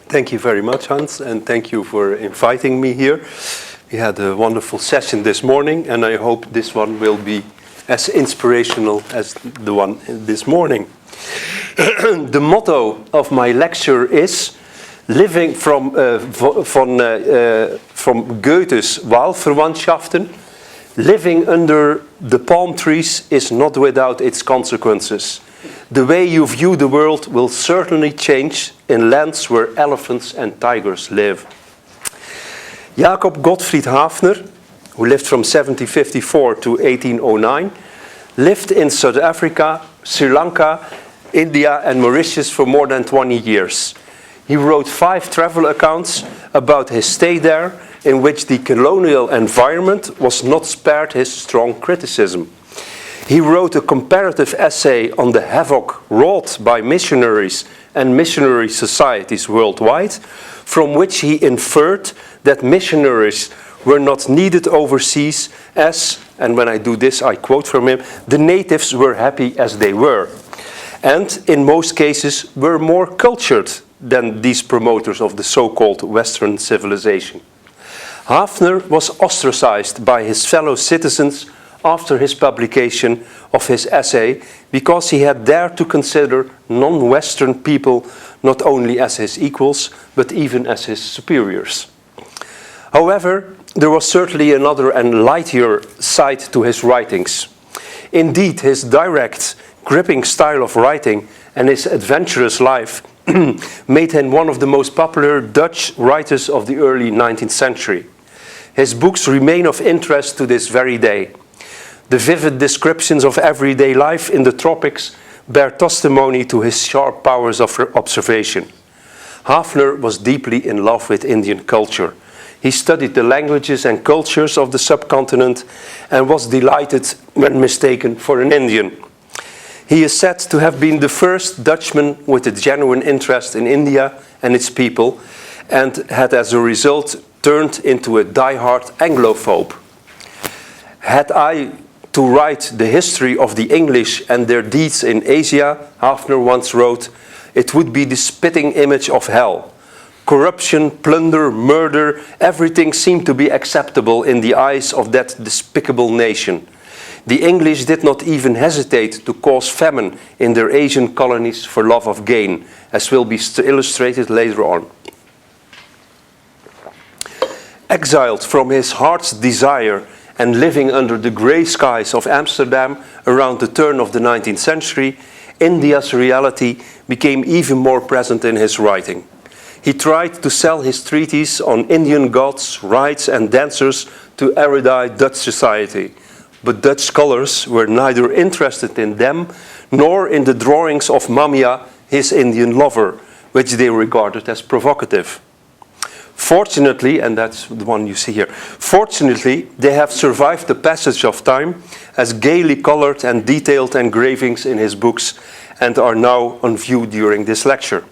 Thank you very much, Hans, and thank you for inviting me here. We had a wonderful session this morning, and I hope this one will be as inspirational as the one this morning. The motto of my lecture is living from Goethe's Wahlverwandtschaften. Living under the palm trees is not without its consequences. The way you view the world will certainly change in lands where elephants and tigers live. Jacob Haafner, who lived from 1754 to 1809, lived in South Africa, Sri Lanka, India and Mauritius for more than 20 years. He wrote 5 travel accounts about his stay there, in which the colonial environment was not spared his strong criticism. He wrote a comparative essay on the havoc wrought by missionaries and missionary societies worldwide, from which he inferred that missionaries were not needed overseas as, and when I do this I quote from him, the natives were happy as they were, and in most cases were more cultured than these promoters of the so-called Western civilization. Haafner was ostracized by his fellow citizens after his publication of his essay because he had dared to consider non-Western people not only as his equals but even as his superiors. However, there was certainly another and lighter side to his writings. Indeed, his direct, gripping style of writing and his adventurous life made him one of the most popular Dutch writers of the early 19th century. His books remain of interest to this very day. The vivid descriptions of everyday life in the tropics bear testimony to his sharp powers of observation. Haafner was deeply in love with Indian culture. He studied the languages and cultures of the subcontinent and was delighted when mistaken for an Indian. He is said to have been the first Dutchman with a genuine interest in India and its people, and had as a result turned into a die-hard Anglophobe. Had I to write the history of the English and their deeds in Asia, Haafner once wrote, it would be the spitting image of hell. Corruption, plunder, murder, everything seemed to be acceptable in the eyes of that despicable nation. The English did not even hesitate to cause famine in their Asian colonies for love of gain, as will be illustrated later on. Exiled from his heart's desire and living under the grey skies of Amsterdam around the turn of the 19th century, India's reality became even more present in his writing. He tried to sell his treatise on Indian gods, rites and dancers to erudite Dutch society, but Dutch scholars were neither interested in them nor in the drawings of Mamiya, his Indian lover, which they regarded as provocative. Fortunately, and that's the one you see here, fortunately they have survived the passage of time as gaily colored and detailed engravings in his books and are now on view during this lecture.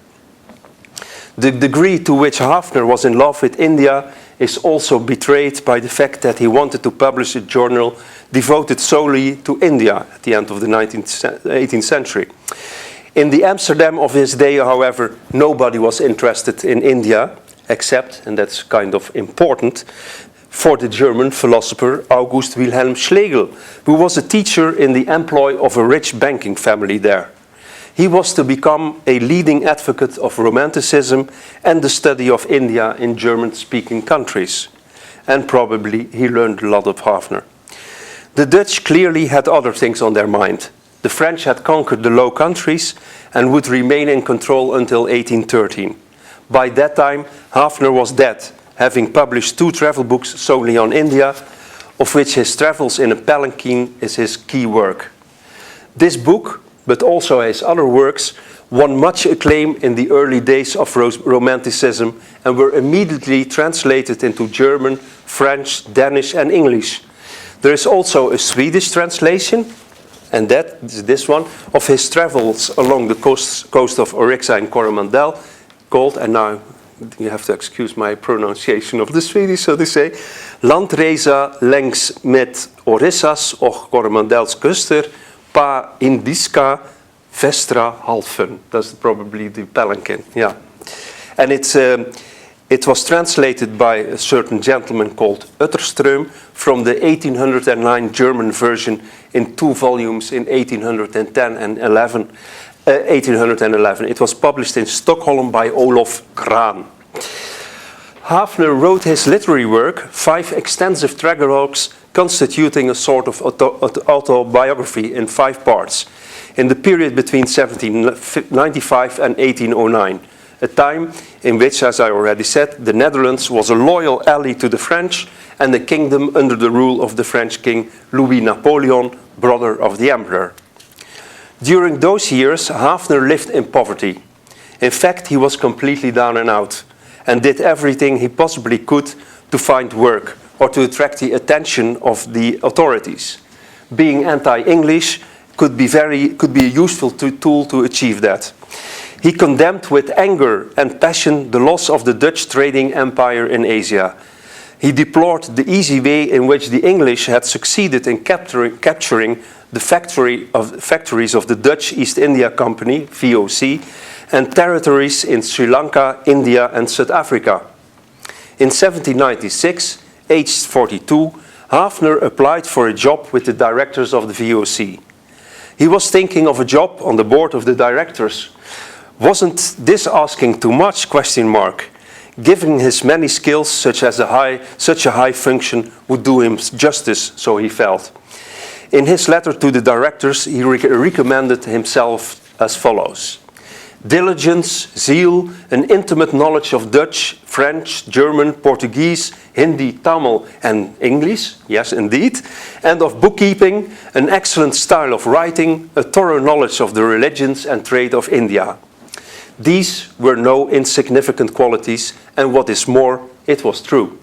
The degree to which Haafner was in love with India is also betrayed by the fact that he wanted to publish a journal devoted solely to India at the end of the 18th century. In the Amsterdam of his day, however, nobody was interested in India, except, and that's kind of important, for the German philosopher August Wilhelm Schlegel, who was a teacher in the employ of a rich banking family there. He was to become a leading advocate of Romanticism and the study of India in German-speaking countries. And probably he learned a lot of Haafner. The Dutch clearly had other things on their mind. The French had conquered the Low Countries and would remain in control until 1813. By that time, Haafner was dead, having published 2 travel books solely on India, of which his Travels in a Palanquin is his key work. This book, but also his other works, won much acclaim in the early days of Romanticism and were immediately translated into German, French, Danish and English. There is also a Swedish translation, and that is this one, of his travels along the coast of Orixa and Coromandel, called, and now you have to excuse my pronunciation of the Swedish, so to say, Landresa längs med Orissas och Coromandels kuster, pa Indiska Vestra Halfen. That's probably the Palanquin, yeah. And it was translated by a certain gentleman called Utterström from the 1809 German version in 2 volumes in 1810 and 1811. It was published in Stockholm by Olof Krahn. Haafner wrote his literary work, 5 extensive travelogues constituting a sort of autobiography in 5 parts, in the period between 1795 and 1809, a time in which, as I already said, the Netherlands was a loyal ally to the French and the kingdom under the rule of the French king Louis Napoleon, brother of the emperor. During those years, Haafner lived in poverty. In fact, he was completely down and out, and did everything he possibly could to find work or to attract the attention of the authorities. Being anti-English could be a useful tool to achieve that. He condemned with anger and passion the loss of the Dutch trading empire in Asia. He deplored the easy way in which the English had succeeded in capturing the factories of the Dutch East India Company, VOC, and territories in Sri Lanka, India, and South Africa. In 1796, aged 42, Haafner applied for a job with the directors of the VOC. He was thinking of a job on the board of the directors. Wasn't this asking too much? ? Given his many skills, such a high function would do him justice, so he felt. In his letter to the directors, he recommended himself as follows: diligence, zeal, an intimate knowledge of Dutch, French, German, Portuguese, Hindi, Tamil, and English, yes indeed, and of bookkeeping, an excellent style of writing, a thorough knowledge of the religions and trade of India. These were no insignificant qualities, and what is more, it was true.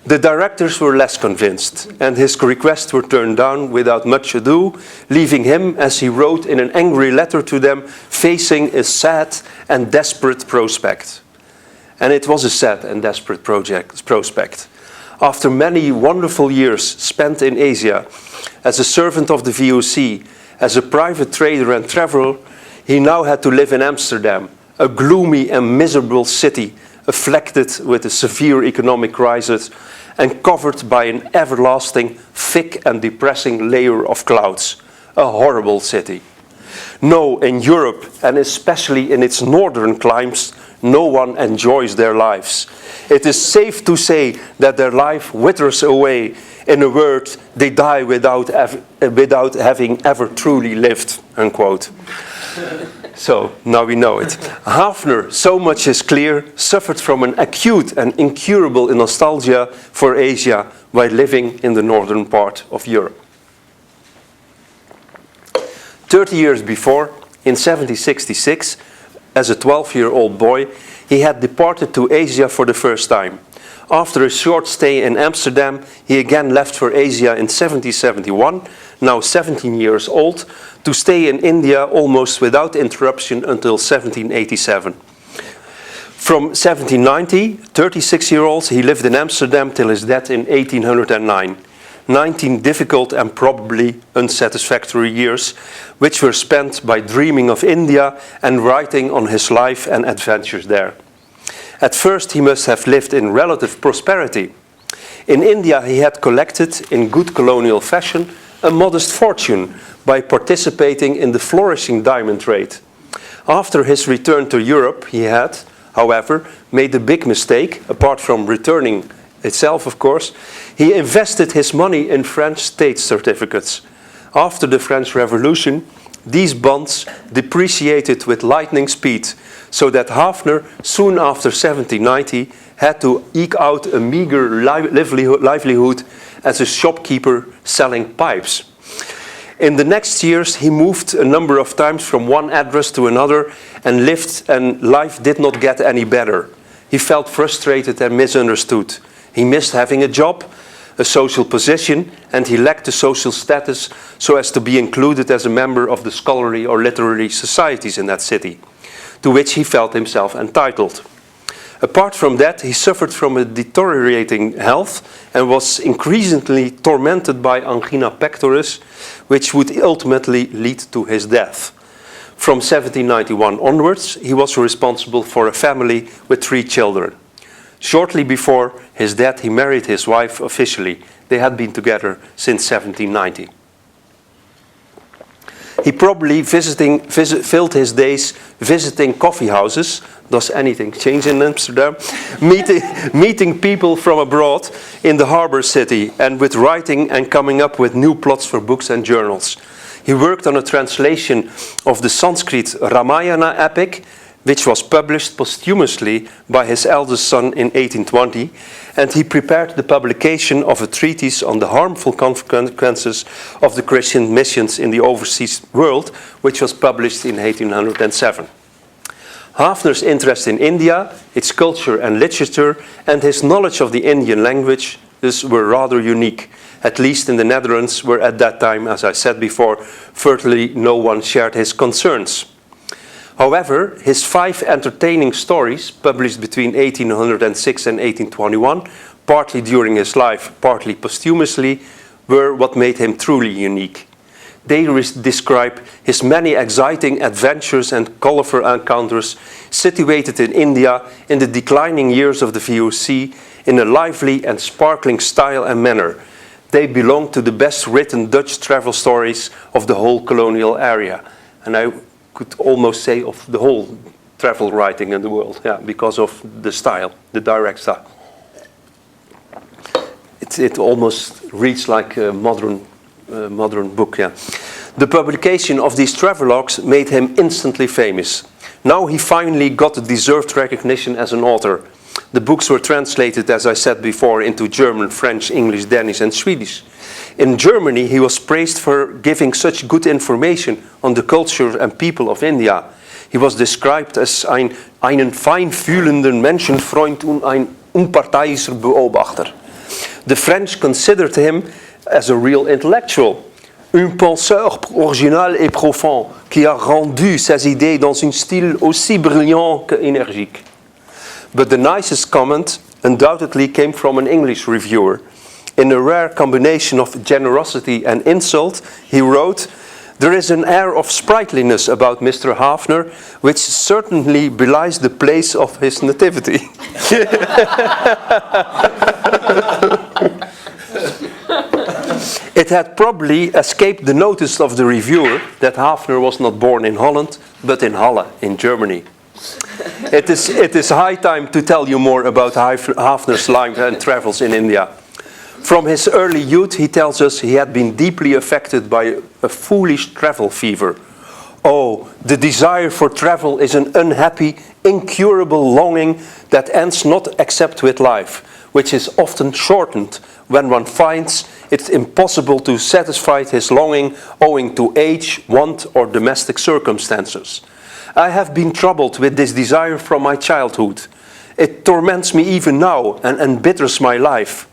The directors were less convinced, and his requests were turned down without much ado, leaving him, as he wrote in an angry letter to them, facing a sad and desperate prospect. And it was a sad and desperate prospect. After many wonderful years spent in Asia, as a servant of the VOC, as a private trader and traveler, he now had to live in Amsterdam, a gloomy and miserable city, afflicted with a severe economic crisis and covered by an everlasting, thick and depressing layer of clouds. A horrible city. No, in Europe, and especially in its northern climes, no one enjoys their lives. It is safe to say that their life withers away. In a word, they die without having ever truly lived, unquote. So, now we know it. Haafner, so much is clear, suffered from an acute and incurable nostalgia for Asia while living in the northern part of Europe. 30 years before, in 1766, as a 12-year-old boy, he had departed to Asia for the first time. After a short stay in Amsterdam, he again left for Asia in 1771, now 17 years old, to stay in India almost without interruption until 1787. From 1790, 36-year-old, he lived in Amsterdam till his death in 1809. 19 difficult and probably unsatisfactory years, which were spent by dreaming of India and writing on his life and adventures there. At first, he must have lived in relative prosperity. In India, he had collected, in good colonial fashion, a modest fortune by participating in the flourishing diamond trade. After his return to Europe, he had, however, made a big mistake, apart from returning itself, of course. He invested his money in French state certificates. After the French Revolution, these bonds depreciated with lightning speed, so that Haafner, soon after 1790, had to eke out a meager livelihood as a shopkeeper selling pipes. In the next years, he moved a number of times from one address to another and life did not get any better. He felt frustrated and misunderstood. He missed having a job, a social position, and he lacked the social status so as to be included as a member of the scholarly or literary societies in that city, to which he felt himself entitled. Apart from that, he suffered from a deteriorating health and was increasingly tormented by angina pectoris, which would ultimately lead to his death. From 1791 onwards, he was responsible for a family with 3 children. Shortly before his death, he married his wife officially. They had been together since 1790. He probably filled his days visiting coffee houses. Does anything change in Amsterdam? meeting people from abroad in the harbor city, and with writing and coming up with new plots for books and journals. He worked on a translation of the Sanskrit Ramayana epic, which was published posthumously by his eldest son in 1820, and he prepared the publication of a treatise on the harmful consequences of the Christian missions in the overseas world, which was published in 1807. Haafner's interest in India, its culture and literature, and his knowledge of the Indian languages were rather unique, at least in the Netherlands, where at that time, as I said before, virtually no one shared his concerns. However, his 5 entertaining stories, published between 1806 and 1821, partly during his life, partly posthumously, were what made him truly unique. They describe his many exciting adventures and colorful encounters situated in India in the declining years of the VOC in a lively and sparkling style and manner. They belong to the best written Dutch travel stories of the whole colonial area. And I could almost say of the whole travel writing in the world, because of the style, the direct style. It almost reads like a modern book, The publication of these travelogues made him instantly famous. Now he finally got the deserved recognition as an author. The books were translated, as I said before, into German, French, English, Danish and Swedish. In Germany, he was praised for giving such good information on the culture and people of India. He was described as einen feinfühlenden Menschenfreund und ein unparteiischer Beobachter. The French considered him as a real intellectual. Un penseur original et profond qui a rendu ses idées dans un style aussi brillant qu'énergique. But the nicest comment undoubtedly came from an English reviewer. In a rare combination of generosity and insult, he wrote, "There is an air of sprightliness about Mr. Haafner, which certainly belies the place of his nativity." It had probably escaped the notice of the reviewer that Haafner was not born in Holland, but in Halle, in Germany. It is high time to tell you more about Haafner's life and travels in India. From his early youth, he tells us he had been deeply affected by a foolish travel fever. Oh, the desire for travel is an unhappy, incurable longing that ends not except with life, which is often shortened when one finds it impossible to satisfy his longing owing to age, want, or domestic circumstances. I have been troubled with this desire from my childhood. It torments me even now and embitters my life.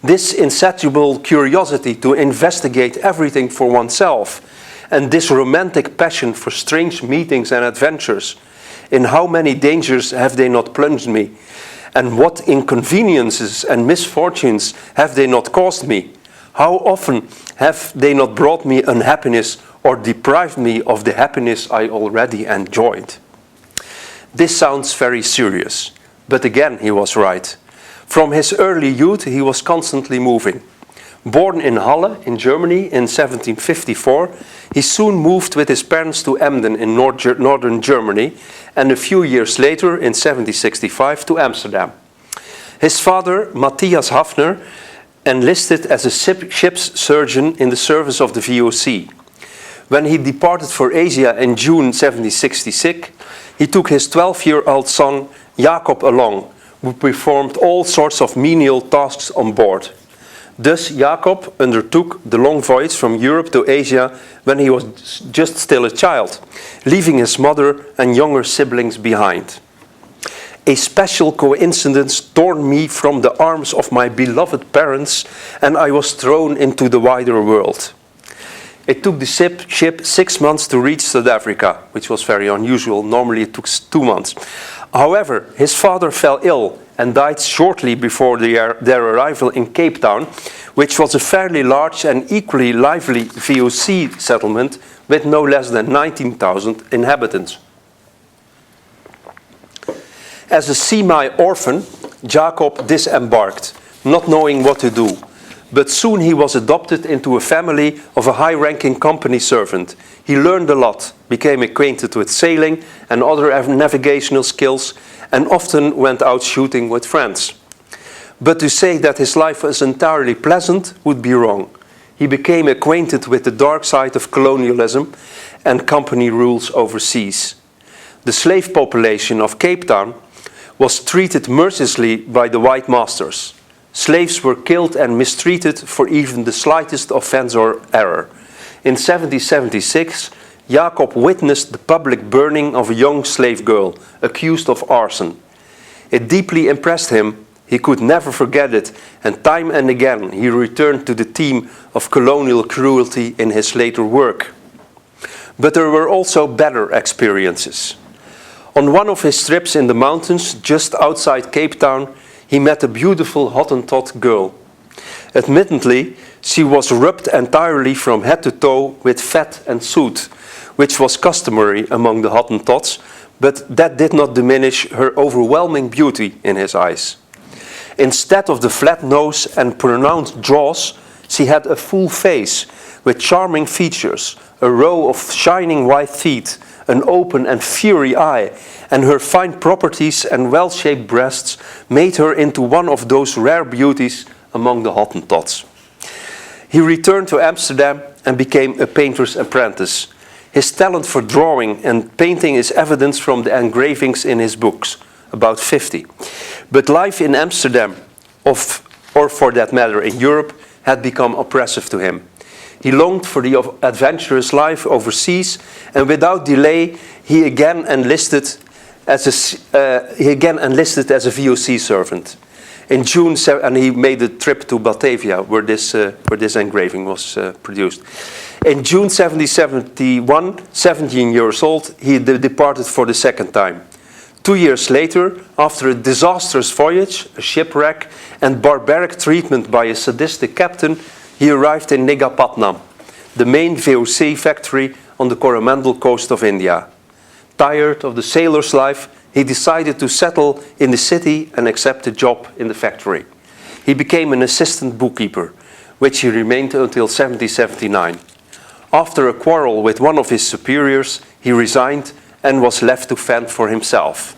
This insatiable curiosity to investigate everything for oneself, and this romantic passion for strange meetings and adventures. In how many dangers have they not plunged me? And what inconveniences and misfortunes have they not caused me? How often have they not brought me unhappiness or deprived me of the happiness I already enjoyed? This sounds very serious, but again he was right. From his early youth he was constantly moving. Born in Halle in Germany in 1754, he soon moved with his parents to Emden in northern Germany, and a few years later in 1765 to Amsterdam. His father, Matthias Haafner, enlisted as a ship's surgeon in the service of the VOC. When he departed for Asia in June 1766, he took his 12-year-old son Jacob along, who performed all sorts of menial tasks on board. Thus Jacob undertook the long voyage from Europe to Asia when he was just still a child, leaving his mother and younger siblings behind. A special coincidence torn me from the arms of my beloved parents, and I was thrown into the wider world. It took the ship 6 months to reach South Africa, which was very unusual. Normally it took 2 months. However, his father fell ill and died shortly before their arrival in Cape Town, which was a fairly large and equally lively VOC settlement with no less than 19,000 inhabitants. As a semi-orphan, Jacob disembarked, not knowing what to do. But soon he was adopted into a family of a high-ranking company servant. He learned a lot, became acquainted with sailing and other navigational skills, and often went out shooting with friends. But to say that his life was entirely pleasant would be wrong. He became acquainted with the dark side of colonialism and company rules overseas. The slave population of Cape Town was treated mercilessly by the white masters. Slaves were killed and mistreated for even the slightest offense or error. In 1776, Jacob witnessed the public burning of a young slave girl, accused of arson. It deeply impressed him. He could never forget it, and time and again he returned to the theme of colonial cruelty in his later work. But there were also better experiences. On one of his trips in the mountains just outside Cape Town, he met a beautiful Hottentot girl. Admittedly, she was rubbed entirely from head to toe with fat and soot, which was customary among the Hottentots, but that did not diminish her overwhelming beauty in his eyes. Instead of the flat nose and pronounced jaws, she had a full face with charming features, a row of shining white teeth, an open and fiery eye, and her fine properties and well-shaped breasts made her into one of those rare beauties among the Hottentots. He returned to Amsterdam and became a painter's apprentice. His talent for drawing and painting is evidenced from the engravings in his books, about 50. But life in Amsterdam, or for that matter in Europe, had become oppressive to him. He longed for the adventurous life overseas, and without delay, he again enlisted as a VOC servant. In June, and he made a trip to Batavia, where this engraving was produced. In June 1771, 17 years old, he departed for the second time. 2 years later, after a disastrous voyage, a shipwreck, and barbaric treatment by a sadistic captain, he arrived in Nagapatnam, the main VOC factory on the Coromandel coast of India. Tired of the sailor's life, he decided to settle in the city and accept a job in the factory. He became an assistant bookkeeper, which he remained until 1779. After a quarrel with one of his superiors, he resigned and was left to fend for himself.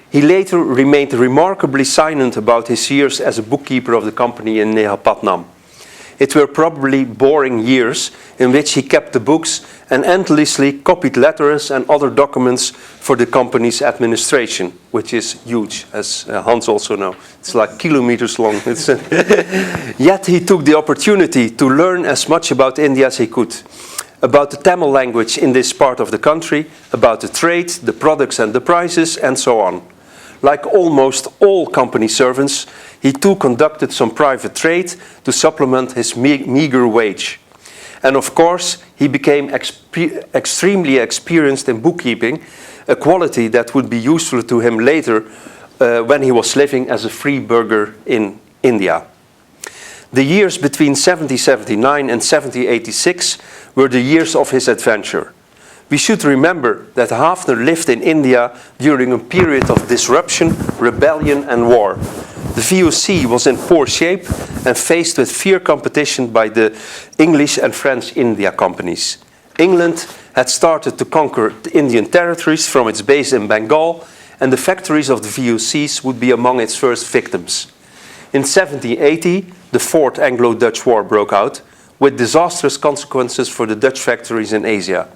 He later remained remarkably silent about his years as a bookkeeper of the company in Nagapatnam. It were probably boring years in which he kept the books and endlessly copied letters and other documents for the company's administration, which is huge, as Hans also knows. It's like kilometers long. Yet he took the opportunity to learn as much about India as he could, about the Tamil language in this part of the country, about the trade, the products and the prices, and so on. Like almost all company servants, he too conducted some private trade to supplement his meager wage. And of course, he became extremely experienced in bookkeeping, a quality that would be useful to him later when he was living as a free burgher in India. The years between 1779 and 1786 were the years of his adventure. We should remember that Haafner lived in India during a period of disruption, rebellion and war. The VOC was in poor shape and faced with fierce competition by the English and French India companies. England had started to conquer the Indian territories from its base in Bengal, and the factories of the VOCs would be among its first victims. In 1780, the Fourth Anglo-Dutch War broke out, with disastrous consequences for the Dutch factories in Asia.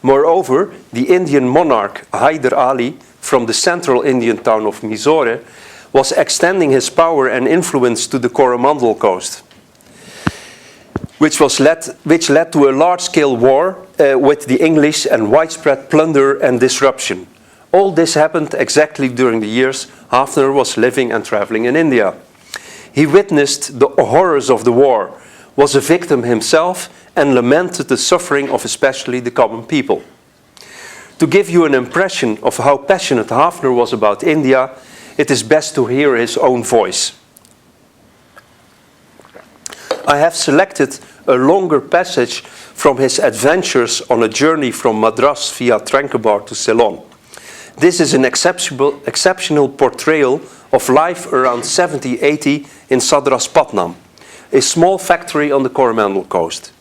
Moreover, the Indian monarch Hyder Ali, from the central Indian town of Mysore, was extending his power and influence to the Coromandel coast, which led to a large-scale war with the English and widespread plunder and disruption. All this happened exactly during the years Haafner was living and traveling in India. He witnessed the horrors of the war, was a victim himself, and lamented the suffering of especially the common people. To give you an impression of how passionate Haafner was about India, it is best to hear his own voice. I have selected a longer passage from his adventures on a journey from Madras via Tranquebar to Ceylon. This is an exceptional portrayal of life around 1780 in Sadraspatnam, a small factory on the Coromandel coast.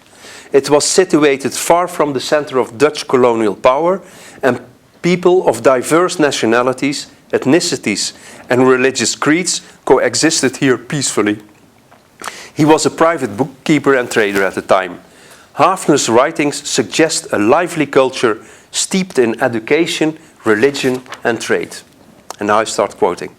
It was situated far from the center of Dutch colonial power, and people of diverse nationalities, ethnicities, and religious creeds coexisted here peacefully. He was a private bookkeeper and trader at the time. Haafner's writings suggest a lively culture steeped in education, religion, and trade. And now I start quoting.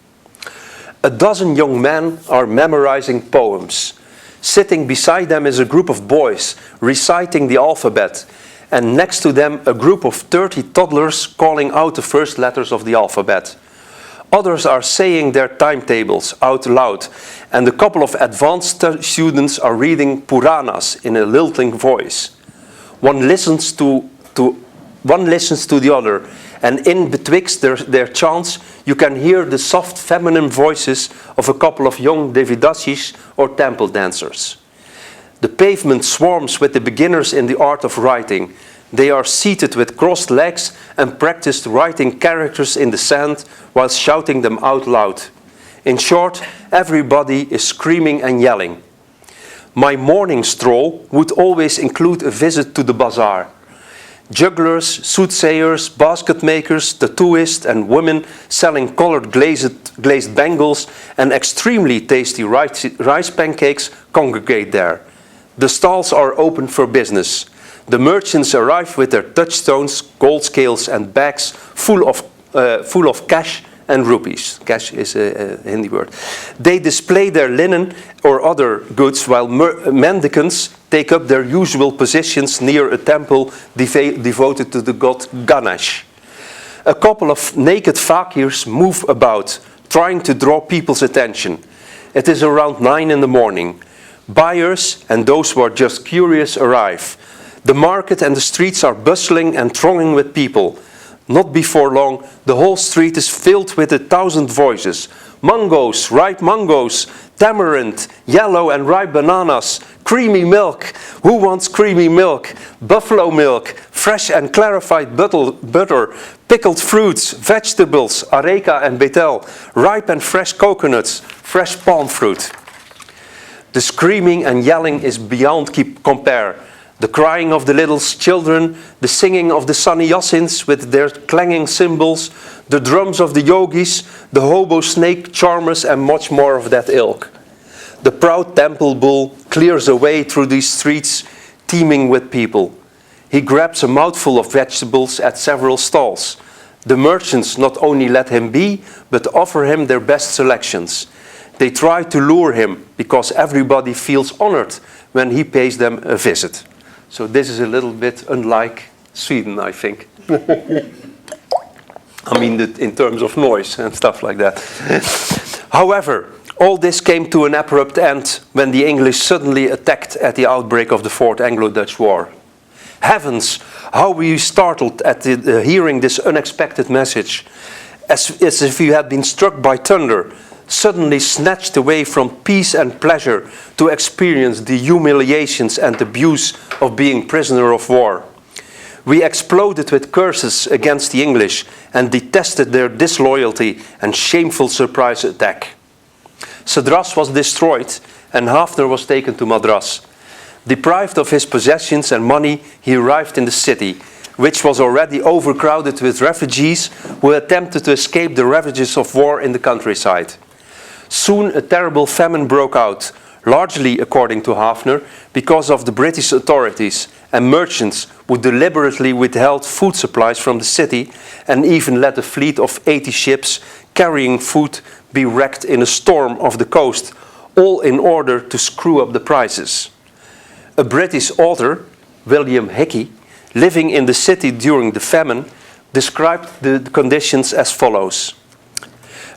A dozen young men are memorizing poems. Sitting beside them is a group of boys reciting the alphabet, and next to them a group of 30 toddlers calling out the first letters of the alphabet. Others are saying their timetables out loud, and a couple of advanced students are reading Puranas in a lilting voice. One listens to the other, and in betwixt their chants you can hear the soft feminine voices of a couple of young Devidasis or temple dancers. The pavement swarms with the beginners in the art of writing. They are seated with crossed legs and practice writing characters in the sand while shouting them out loud. In short, everybody is screaming and yelling. My morning stroll would always include a visit to the bazaar. Jugglers, soothsayers, basket makers, tattooists, and women selling colored glazed bangles and extremely tasty rice pancakes congregate there. The stalls are open for business. The merchants arrive with their touchstones, gold scales, and bags full of cash and rupees. Cash is a Hindi word. They display their linen or other goods while mendicants take up their usual positions near a temple devoted to the god Ganesh. A couple of naked fakirs move about, trying to draw people's attention. It is around 9 in the morning. Buyers and those who are just curious arrive. The market and the streets are bustling and thronging with people. Not before long, the whole street is filled with 1,000 voices. Mangoes, ripe mangoes, tamarind, yellow and ripe bananas, creamy milk. Who wants creamy milk? Buffalo milk, fresh and clarified butter, pickled fruits, vegetables, areca and betel, ripe and fresh coconuts, fresh palm fruit. The screaming and yelling is beyond compare. The crying of the little children, the singing of the sannyasins with their clanging cymbals, the drums of the yogis, the hobo snake charmers, and much more of that ilk. The proud temple bull clears a way through these streets teeming with people. He grabs a mouthful of vegetables at several stalls. The merchants not only let him be, but offer him their best selections. They try to lure him because everybody feels honored when he pays them a visit. So this is a little bit unlike Sweden, I think. I mean, in terms of noise and stuff like that. However, all this came to an abrupt end when the English suddenly attacked at the outbreak of the Fourth Anglo-Dutch War. Heavens, how were you startled at hearing this unexpected message, as if you had been struck by thunder, suddenly snatched away from peace and pleasure to experience the humiliations and abuse of being prisoner of war. We exploded with curses against the English and detested their disloyalty and shameful surprise attack. Madras was destroyed and Haafner was taken to Madras. Deprived of his possessions and money, he arrived in the city, which was already overcrowded with refugees who attempted to escape the ravages of war in the countryside. Soon a terrible famine broke out, largely, according to Haafner, because of the British authorities and merchants who deliberately withheld food supplies from the city and even let a fleet of 80 ships carrying food be wrecked in a storm off the coast, all in order to screw up the prices. A British author, William Hickey, living in the city during the famine, described the conditions as follows.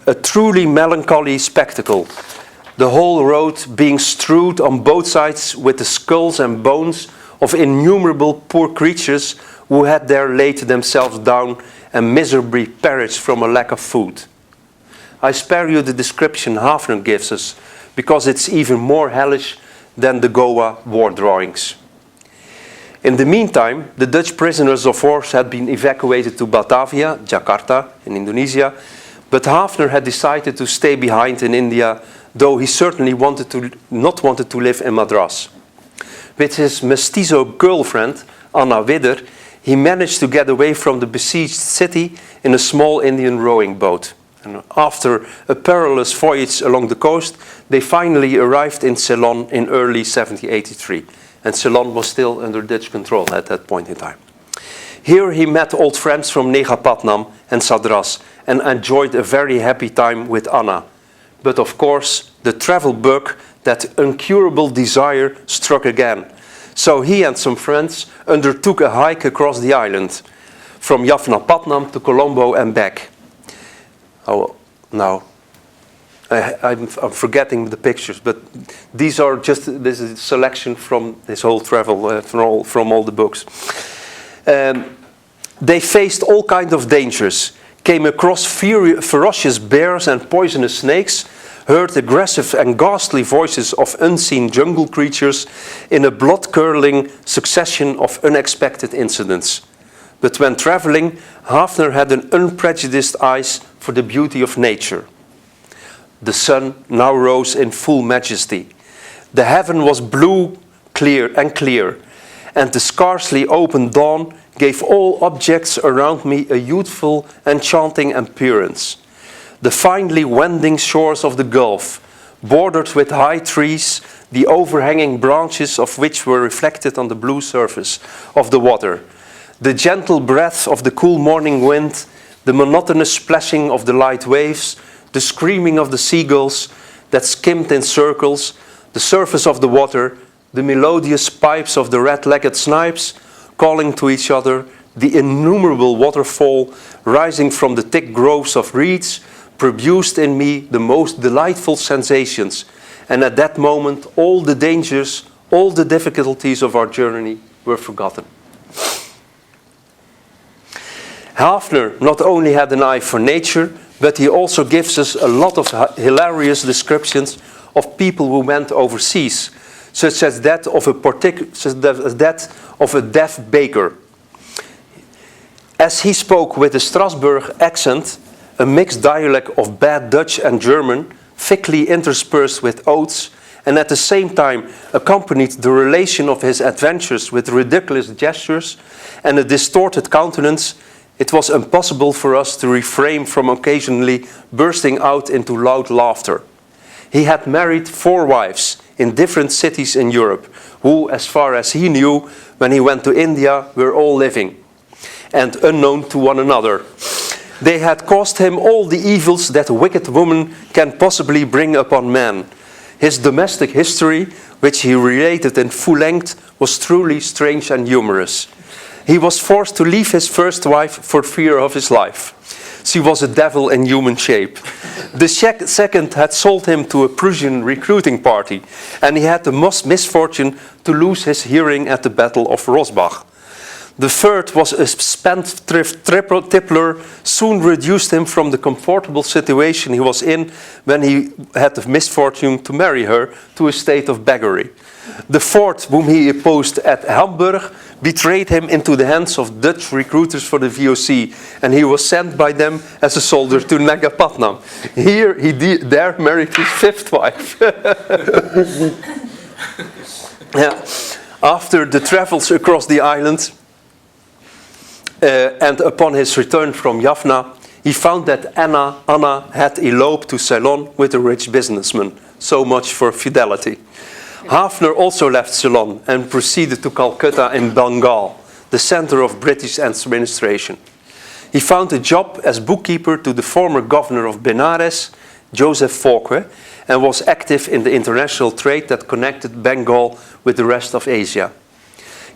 A truly melancholy spectacle, the whole road being strewed on both sides with the skulls and bones of innumerable poor creatures who had there laid themselves down and miserably perished from a lack of food. I spare you the description Haafner gives us, because it's even more hellish than the Goa war drawings. In the meantime, the Dutch prisoners of war had been evacuated to Batavia, Jakarta, in Indonesia, but Haafner had decided to stay behind in India, though he certainly not wanted to live in Madras. With his mestizo girlfriend, Anna Widder, he managed to get away from the besieged city in a small Indian rowing boat. And after a perilous voyage along the coast, they finally arrived in Ceylon in early 1783. And Ceylon was still under Dutch control at that point in time. Here he met old friends from Negapatnam and Sadras and enjoyed a very happy time with Anna. But of course, the travel bug, that incurable desire, struck again. So he and some friends undertook a hike across the island, from Jaffna-Patnam to Colombo and back. Oh, now, I'm forgetting the pictures, but these are just this is a selection from this whole travel, from all the books. They faced all kinds of dangers, came across ferocious bears and poisonous snakes, heard aggressive and ghastly voices of unseen jungle creatures in a blood-curdling succession of unexpected incidents. But when traveling, Haafner had an unprejudiced eyes for the beauty of nature. The sun now rose in full majesty. The heaven was blue, clear, and the scarcely opened dawn gave all objects around me a youthful, enchanting appearance. The finely wending shores of the Gulf, bordered with high trees, the overhanging branches of which were reflected on the blue surface of the water, the gentle breath of the cool morning wind, the monotonous splashing of the light waves, the screaming of the seagulls that skimmed in circles, the surface of the water, the melodious pipes of the red-legged snipes calling to each other, the innumerable waterfall rising from the thick groves of reeds, produced in me the most delightful sensations. And at that moment, all the dangers, all the difficulties of our journey were forgotten. Haafner not only had an eye for nature, but he also gives us a lot of hilarious descriptions of people who went overseas, such as that of a deaf baker. As he spoke with a Strasbourg accent, a mixed dialect of bad Dutch and German, thickly interspersed with oaths, and at the same time accompanied the relation of his adventures with ridiculous gestures and a distorted countenance, it was impossible for us to refrain from occasionally bursting out into loud laughter. He had married 4 wives in different cities in Europe, who, as far as he knew, when he went to India, were all living and unknown to one another. They had caused him all the evils that a wicked woman can possibly bring upon man. His domestic history, which he related in full length, was truly strange and humorous. He was forced to leave his first wife for fear of his life. She was a devil in human shape. The second had sold him to a Prussian recruiting party, and he had the misfortune to lose his hearing at the Battle of Rosbach. The third was a spendthrift tippler, soon reduced him from the comfortable situation he was in when he had the misfortune to marry her to a state of beggary. The fourth, whom he opposed at Hamburg, betrayed him into the hands of Dutch recruiters for the VOC, and he was sent by them as a soldier to Nagapatnam. Here he there married his 5th wife. Yeah. After the travels across the island, and upon his return from Jaffna, he found that Anna had eloped to Ceylon with a rich businessman. So much for fidelity. Haafner also left Ceylon and proceeded to Calcutta in Bengal, the center of British administration. He found a job as bookkeeper to the former governor of Benares, Joseph Fouquet, and was active in the international trade that connected Bengal with the rest of Asia.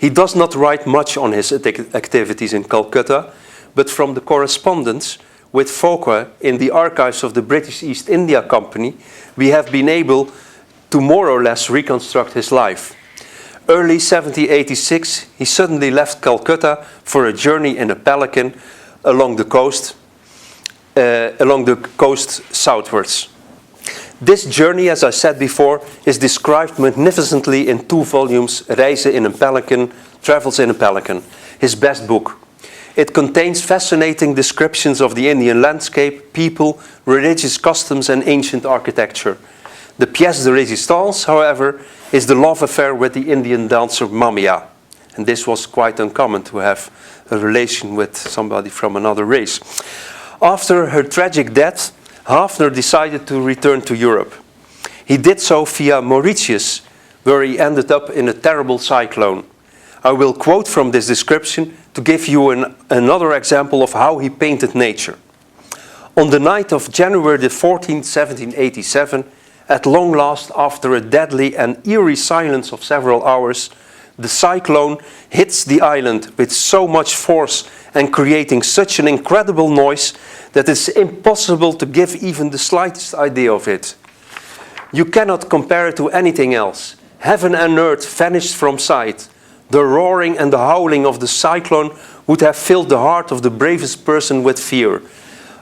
He does not write much on his activities in Calcutta, but from the correspondence with Fouquet in the archives of the British East India Company, we have been able to more or less reconstruct his life. Early 1786, he suddenly left Calcutta for a journey in a palanquin along the coast, along the coast southwards. This journey, as I said before, is described magnificently in 2 volumes, Reizen in een Pelican, Travels in a Pelican, his best book. It contains fascinating descriptions of the Indian landscape, people, religious customs and ancient architecture. The pièce de résistance, however, is the love affair with the Indian dancer Mamia. And this was quite uncommon, to have a relation with somebody from another race. After her tragic death, Haafner decided to return to Europe. He did so via Mauritius, where he ended up in a terrible cyclone. I will quote from this description to give you another example of how he painted nature. On the night of January the 14th, 1787, at long last, after a deadly and eerie silence of several hours, the cyclone hits the island with so much force and creating such an incredible noise that it's impossible to give even the slightest idea of it. You cannot compare it to anything else. Heaven and earth vanished from sight. The roaring and the howling of the cyclone would have filled the heart of the bravest person with fear.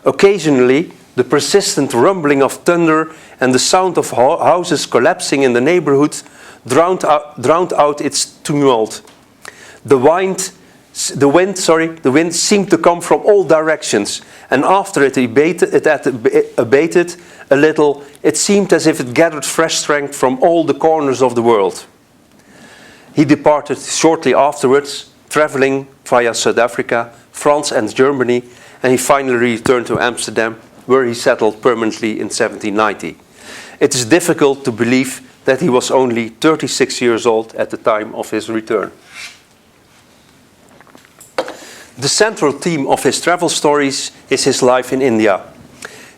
Occasionally, the persistent rumbling of thunder and the sound of houses collapsing in the neighborhood drowned out its tumult. The wind seemed to come from all directions, and after it abated a little, it seemed as if it gathered fresh strength from all the corners of the world. He departed shortly afterwards, traveling via South Africa, France and Germany, and he finally returned to Amsterdam, where he settled permanently in 1790. It is difficult to believe that he was only 36 years old at the time of his return. The central theme of his travel stories is his life in India.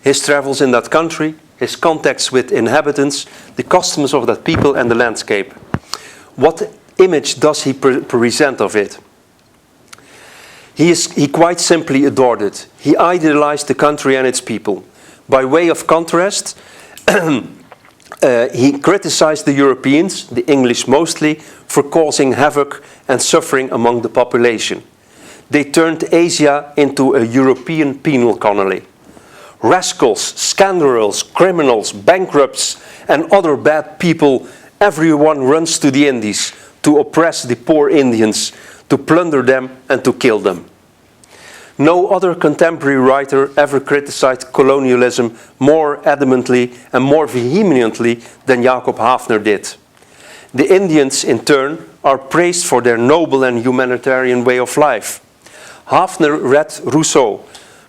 His travels in that country, his contacts with inhabitants, the customs of that people and the landscape. What image does he present of it? He quite simply adored it. He idealized the country and its people. By way of contrast, he criticized the Europeans, the English mostly, for causing havoc and suffering among the population. They turned Asia into a European penal colony. Rascals, scoundrels, criminals, bankrupts, and other bad people, everyone runs to the Indies to oppress the poor Indians, to plunder them and to kill them. No other contemporary writer ever criticized colonialism more adamantly and more vehemently than Jacob Haafner did. The Indians, in turn, are praised for their noble and humanitarian way of life. Haafner read Rousseau,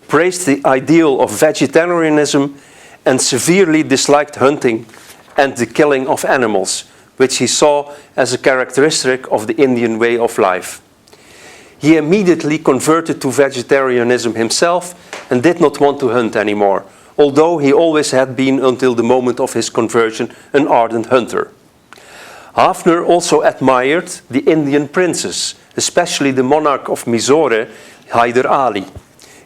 praised the ideal of vegetarianism, and severely disliked hunting and the killing of animals, which he saw as a characteristic of the Indian way of life. He immediately converted to vegetarianism himself and did not want to hunt anymore, although he always had been, until the moment of his conversion, an ardent hunter. Haafner also admired the Indian princes, especially the monarch of Mysore, Hyder Ali.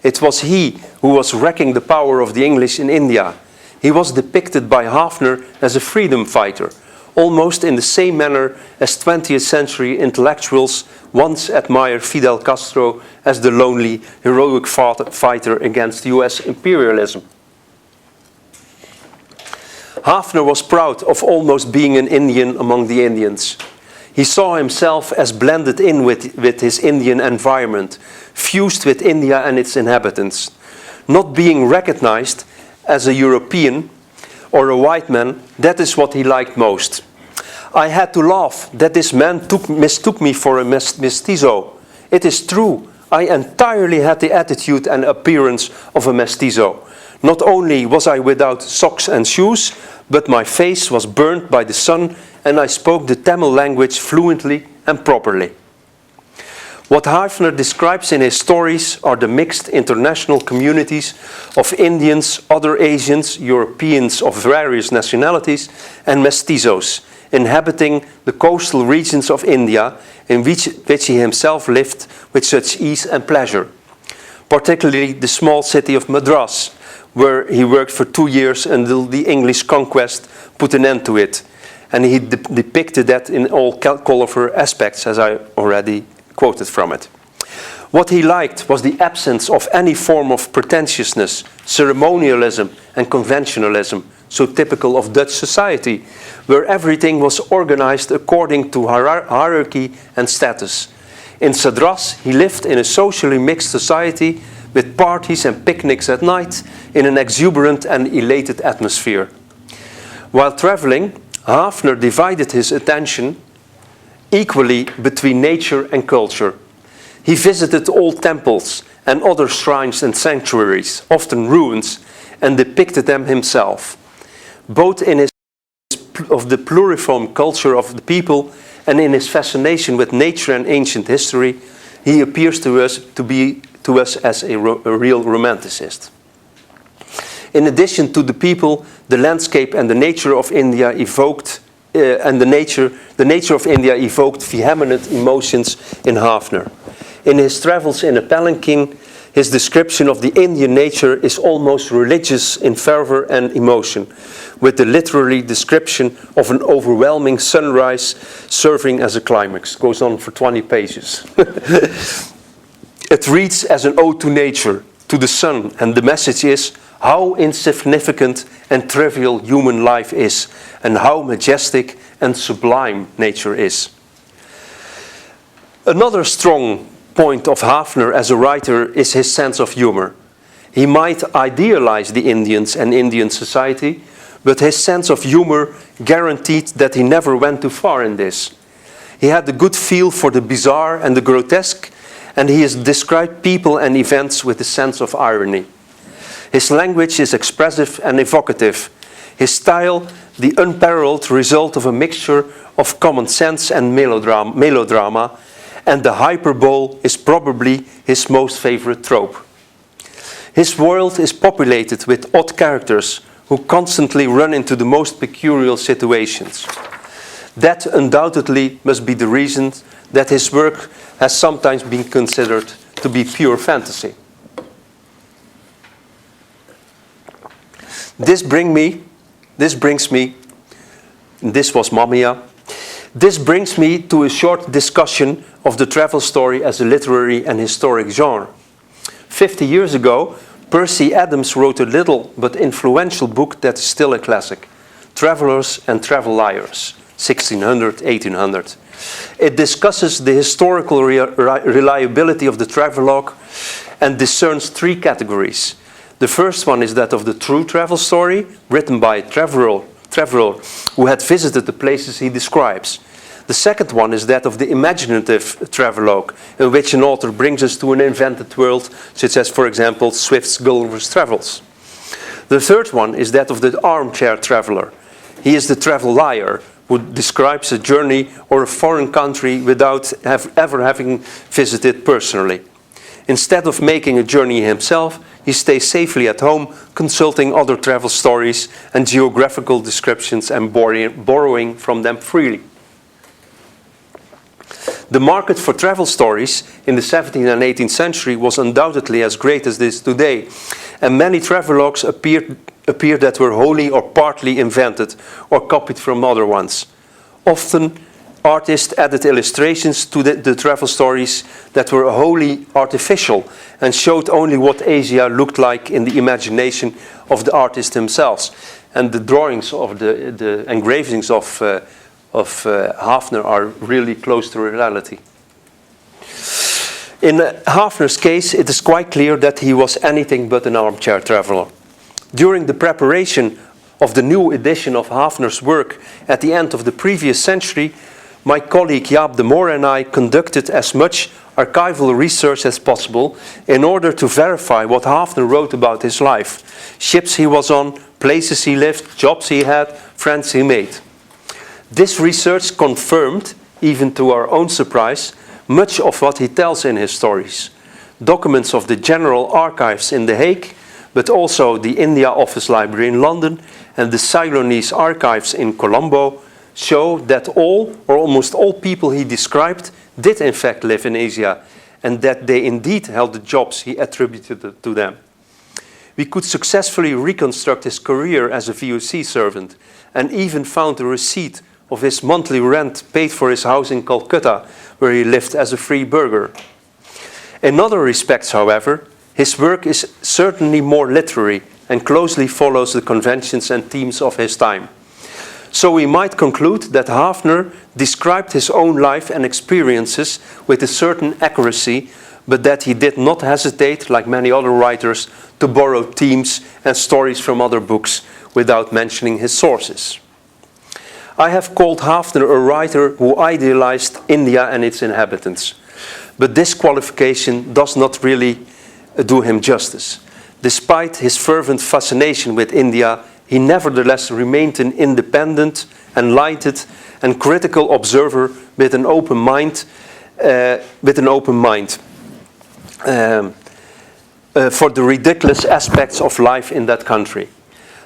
It was he who was wrecking the power of the English in India. He was depicted by Haafner as a freedom fighter, almost in the same manner as 20th century intellectuals once admired Fidel Castro as the lonely, heroic fighter against US imperialism. Haafner was proud of almost being an Indian among the Indians. He saw himself as blended in with his Indian environment, fused with India and its inhabitants. Not being recognized as a European or a white man, that is what he liked most. I had to laugh that this man mistook me for a mestizo. It is true, I entirely had the attitude and appearance of a mestizo. Not only was I without socks and shoes, but my face was burnt by the sun and I spoke the Tamil language fluently and properly. What Haafner describes in his stories are the mixed international communities of Indians, other Asians, Europeans of various nationalities, and mestizos, inhabiting the coastal regions of India, in which he himself lived with such ease and pleasure. Particularly the small city of Madras, where he worked for 2 years until the English conquest put an end to it. And he depicted that in all colorful aspects, as I already quoted from it. What he liked was the absence of any form of pretentiousness, ceremonialism and conventionalism, so typical of Dutch society, where everything was organized according to hierarchy and status. In Sadras, he lived in a socially mixed society with parties and picnics at night in an exuberant and elated atmosphere. While traveling, Haafner divided his attention equally between nature and culture. He visited old temples and other shrines and sanctuaries, often ruins, and depicted them himself. Both in his of the pluriform culture of the people and in his fascination with nature and ancient history, he appears to us as a real romanticist. In addition to the people, the landscape and the nature of India evoked the nature of India evoked vehement emotions in Haafner. In his travels in a palanquin, his description of the Indian nature is almost religious in fervor and emotion, with the literary description of an overwhelming sunrise serving as a climax. Goes on for 20 pages. It reads as an ode to nature, to the sun, and the message is how insignificant and trivial human life is, and how majestic and sublime nature is. Another strong point of Haafner as a writer is his sense of humor. He might idealize the Indians and Indian society, but his sense of humor guaranteed that he never went too far in this. He had a good feel for the bizarre and the grotesque, and he has described people and events with a sense of irony. His language is expressive and evocative. His style, the unparalleled result of a mixture of common sense and melodrama, and the hyperbole is probably his most favorite trope. His world is populated with odd characters who constantly run into the most peculiar situations. That undoubtedly must be the reason that his work has sometimes been considered to be pure fantasy. This brings me, this was Mamia. This brings me to a short discussion of the travel story as a literary and historic genre. 50 years ago, Percy Adams wrote a little but influential book that is still a classic, Travelers and Travel Liars, 1600, 1800. It discusses the historical reliability of the travelogue and discerns three categories. The first one is that of the true travel story, written by a traveler who had visited the places he describes. The second one is that of the imaginative travelogue, in which an author brings us to an invented world, such as, for example, Swift's Gulliver's Travels. The third one is that of the armchair traveler. He is the travel liar, who describes a journey or a foreign country without ever having visited personally. Instead of making a journey himself, he stays safely at home, consulting other travel stories and geographical descriptions and borrowing from them freely. The market for travel stories in the 17th and 18th century was undoubtedly as great as it is today, and many travelogues appeared that were wholly or partly invented or copied from other ones. Often, artists added illustrations to the travel stories that were wholly artificial and showed only what Asia looked like in the imagination of the artist themselves. And the drawings of the engravings of Haafner are really close to reality. In Haafner's case, it is quite clear that he was anything but an armchair traveler. During the preparation of the new edition of Haafner's work at the end of the previous century, my colleague Jaap de Moor and I conducted as much archival research as possible in order to verify what Haafner wrote about his life, ships he was on, places he lived, jobs he had, friends he made. This research confirmed, even to our own surprise, much of what he tells in his stories. Documents of the General Archives in The Hague, but also the India Office Library in London and the Ceylonese Archives in Colombo show that all or almost all people he described did in fact live in Asia, and that they indeed held the jobs he attributed to them. We could successfully reconstruct his career as a VOC servant and even found a receipt of his monthly rent paid for his house in Calcutta, where he lived as a free burgher. In other respects, however, his work is certainly more literary and closely follows the conventions and themes of his time. So we might conclude that Haafner described his own life and experiences with a certain accuracy, but that he did not hesitate, like many other writers, to borrow themes and stories from other books without mentioning his sources. I have called Haafner a writer who idealized India and its inhabitants, but this qualification does not really do him justice. Despite his fervent fascination with India, he nevertheless remained an independent, enlightened, and critical observer with an open mind. For the ridiculous aspects of life in that country.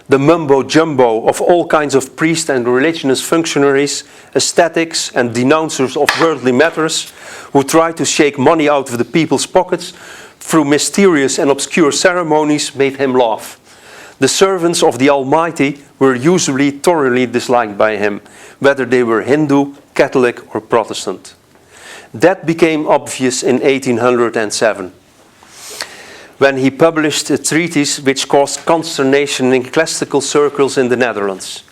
The mumbo-jumbo of all kinds of priests and religious functionaries, ascetics and denouncers of worldly matters, who try to shake money out of the people's pockets through mysterious and obscure ceremonies, made him laugh. The servants of the Almighty were usually thoroughly disliked by him, whether they were Hindu, Catholic or Protestant. That became obvious in 1807. When he published a treatise which caused consternation in classical circles in the Netherlands.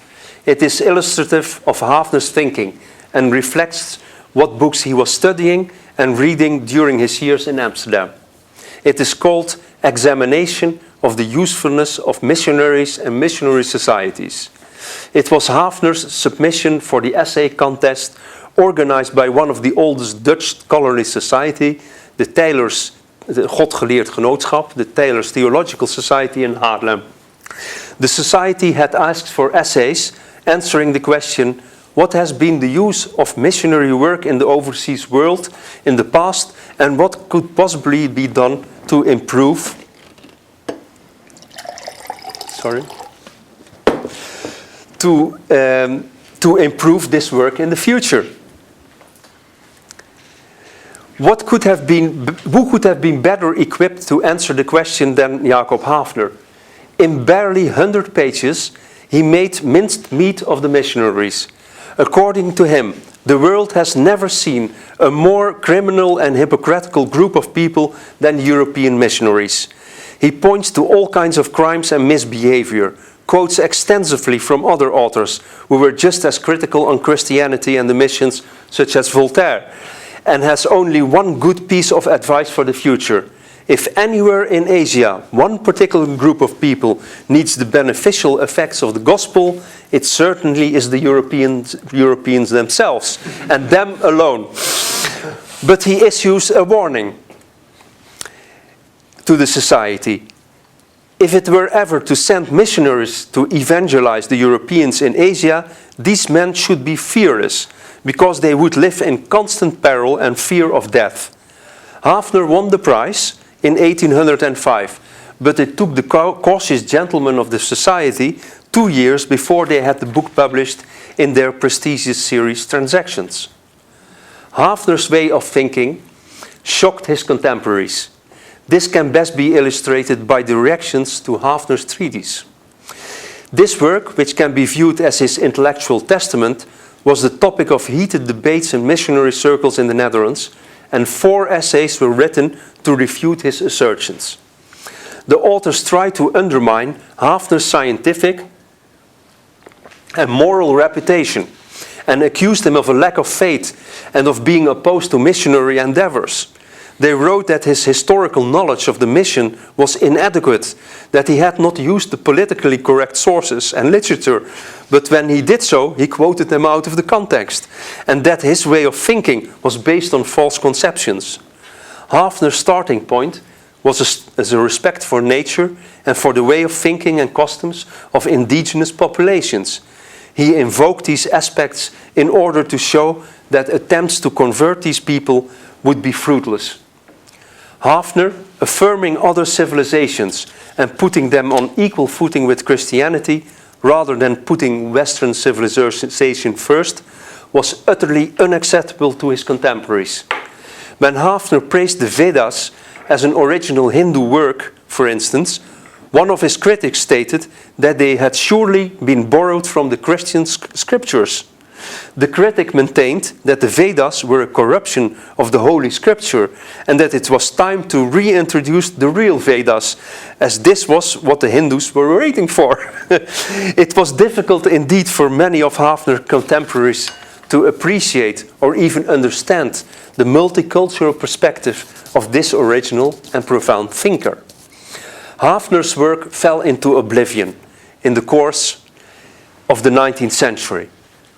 It is illustrative of Haafner's thinking and reflects what books he was studying and reading during his years in Amsterdam. It is called Examination of the Usefulness of Missionaries and Missionary Societies. It was Haafner's submission for the essay contest organized by one of the oldest Dutch colonialist society, the Taylors Godgeleerd Genootschap, the Taylor's Theological Society in Haarlem. The society had asked for essays answering the question, what has been the use of missionary work in the overseas world in the past and what could possibly be done to improve to improve this work in the future. Who could have been better equipped to answer the question than Jacob Haafner? In barely 100 pages, he made minced meat of the missionaries. According to him, the world has never seen a more criminal and hypocritical group of people than European missionaries. He points to all kinds of crimes and misbehavior, quotes extensively from other authors who were just as critical on Christianity and the missions, such as Voltaire, and has only one good piece of advice for the future. If anywhere in Asia one particular group of people needs the beneficial effects of the gospel, it certainly is the Europeans themselves, and them alone. But he issues a warning to the society. If it were ever to send missionaries to evangelize the Europeans in Asia, these men should be fearless, because they would live in constant peril and fear of death. Haafner won the prize in 1805, but it took the cautious gentlemen of the society 2 years before they had the book published in their prestigious series Transactions. Haafner's way of thinking shocked his contemporaries. This can best be illustrated by the reactions to Haafner's treatise. This work, which can be viewed as his intellectual testament, was the topic of heated debates in missionary circles in the Netherlands, and 4 essays were written to refute his assertions. The authors tried to undermine Haafner's scientific and moral reputation and accused him of a lack of faith and of being opposed to missionary endeavors. They wrote that his historical knowledge of the mission was inadequate, that he had not used the politically correct sources and literature, but when he did so, he quoted them out of the context, and that his way of thinking was based on false conceptions. Haafner's starting point was a respect for nature and for the way of thinking and customs of indigenous populations. He invoked these aspects in order to show that attempts to convert these people would be fruitless. Haafner, affirming other civilizations and putting them on equal footing with Christianity, rather than putting Western civilization first, was utterly unacceptable to his contemporaries. When Haafner praised the Vedas as an original Hindu work, for instance, one of his critics stated that they had surely been borrowed from the Christian scriptures. The critic maintained that the Vedas were a corruption of the Holy Scripture and that it was time to reintroduce the real Vedas, as this was what the Hindus were waiting for. It was difficult indeed for many of Haafner's contemporaries to appreciate or even understand the multicultural perspective of this original and profound thinker. Haafner's work fell into oblivion in the course of the 19th century.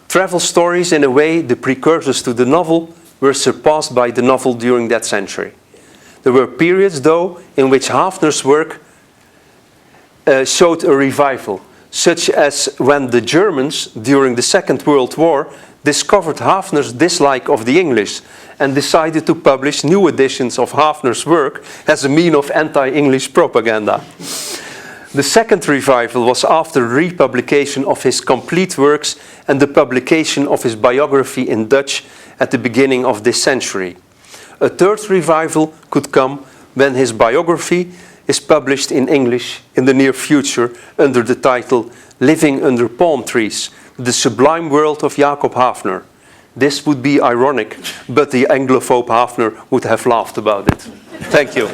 Travel stories, in a way, the precursors to the novel, were surpassed by the novel during that century. There were periods, though, in which Haafner's work showed a revival, such as when the Germans, during the Second World War, discovered Haafner's dislike of the English and decided to publish new editions of Haafner's work as a means of anti-English propaganda. The second revival was after republication of his complete works and the publication of his biography in Dutch at the beginning of this century. A third revival could come when his biography is published in English in the near future under the title Living Under Palm Trees, The Sublime World of Jacob Haafner. This would be ironic, but the Anglophobe Haafner would have laughed about it. Thank you.